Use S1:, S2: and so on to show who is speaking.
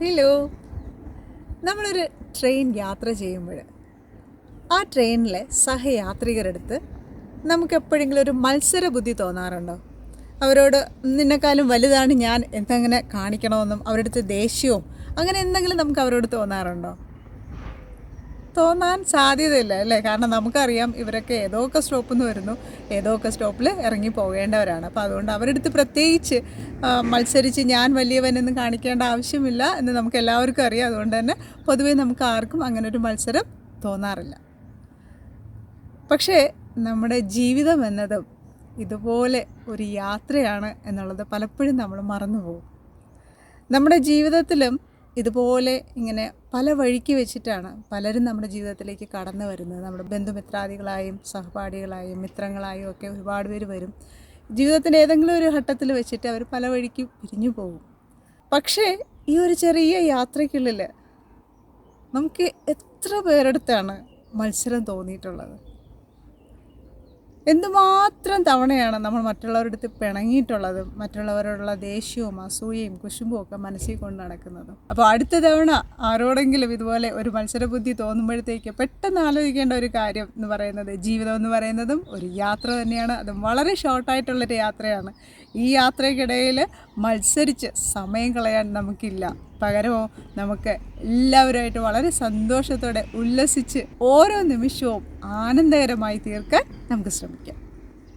S1: Hello. നമ്മളൊരു train യാത്ര ചെയ്യുമ്പോൾ ആ ട്രെയിനിലെ സഹയാത്രികരെടുത്ത് നമുക്ക് എപ്പോഴെങ്കിലും ഒരു മത്സര ബുദ്ധി തോന്നാറുണ്ടോ? അവരോട് നിന്നെക്കാളും വലുതാണ് ഞാൻ എന്തെങ്ങനെ കാണിക്കണമെന്നും അവരുടെ അടുത്ത് ദേഷ്യവും അങ്ങനെ എന്തെങ്കിലും നമുക്ക് അവരോട് തോന്നാറുണ്ടോ? തോന്നാൻ സാധ്യതയില്ല അല്ലേ? കാരണം നമുക്കറിയാം ഇവരൊക്കെ ഏതൊക്കെ സ്റ്റോപ്പിൽ നിന്ന് വരുന്നു, ഏതൊക്കെ സ്റ്റോപ്പിൽ ഇറങ്ങി പോകേണ്ടവരാണ്. അപ്പോൾ അതുകൊണ്ട് അവരുടെ അടുത്ത് പ്രത്യേകിച്ച് മത്സരിച്ച് ഞാൻ വലിയവനെന്ന് കാണിക്കേണ്ട ആവശ്യമില്ല എന്ന് നമുക്ക് എല്ലാവർക്കും അറിയാം. അതുകൊണ്ട് തന്നെ പൊതുവേ നമുക്ക് ആർക്കും അങ്ങനെ ഒരു മത്സരം തോന്നാറില്ല. പക്ഷേ നമ്മുടെ ജീവിതം എന്നതും ഇതുപോലെ ഒരു യാത്രയാണ് എന്നുള്ളത് പലപ്പോഴും നമ്മൾ മറന്നുപോകും. നമ്മുടെ ജീവിതത്തിലും ഇതുപോലെ ഇങ്ങനെ പല വഴിക്ക് വെച്ചിട്ടാണ് പലരും നമ്മുടെ ജീവിതത്തിലേക്ക് കടന്നു വരുന്നത്. നമ്മുടെ ബന്ധുമിത്രാദികളായും സഹപാഠികളായും മിത്രങ്ങളായും ഒക്കെ ഒരുപാട് പേര് വരും. ജീവിതത്തിൻ്റെ ഏതെങ്കിലും ഒരു ഘട്ടത്തിൽ വെച്ചിട്ട് അവർ പല വഴിക്ക് പിരിഞ്ഞു പോകും. പക്ഷേ ഈ ഒരു ചെറിയ യാത്രയ്ക്കുള്ളിൽ നമുക്ക് എത്ര പേരെടുത്താണ് മത്സരം തോന്നിയിട്ടുള്ളത്? എന്തുമാത്രം തവണയാണ് നമ്മൾ മറ്റുള്ളവരുടെ അടുത്ത് പിണങ്ങിയിട്ടുള്ളതും മറ്റുള്ളവരോടുള്ള ദേഷ്യവും അസൂയയും കുശുമ്പും ഒക്കെ മനസ്സിൽ കൊണ്ട് നടക്കുന്നതും. അപ്പോൾ അടുത്ത തവണ ആരോടെങ്കിലും ഇതുപോലെ ഒരു മത്സരബുദ്ധി തോന്നുമ്പോഴത്തേക്ക് പെട്ടെന്ന് ആലോചിക്കേണ്ട ഒരു കാര്യം എന്ന് പറയുന്നത്, ജീവിതം എന്ന് പറയുന്നതും ഒരു യാത്ര തന്നെയാണ്. അതും വളരെ ഷോർട്ടായിട്ടുള്ളൊരു യാത്രയാണ്. ഈ യാത്രയ്ക്കിടയിൽ മത്സരിച്ച് സമയം കളയാൻ നമുക്കില്ല. പകരമോ നമുക്ക് എല്ലാവരുമായിട്ട് വളരെ സന്തോഷത്തോടെ ഉല്ലസിച്ച് ഓരോ നിമിഷവും ആനന്ദകരമായി തീർക്കാൻ നമുക്ക് ശ്രമിക്കാം.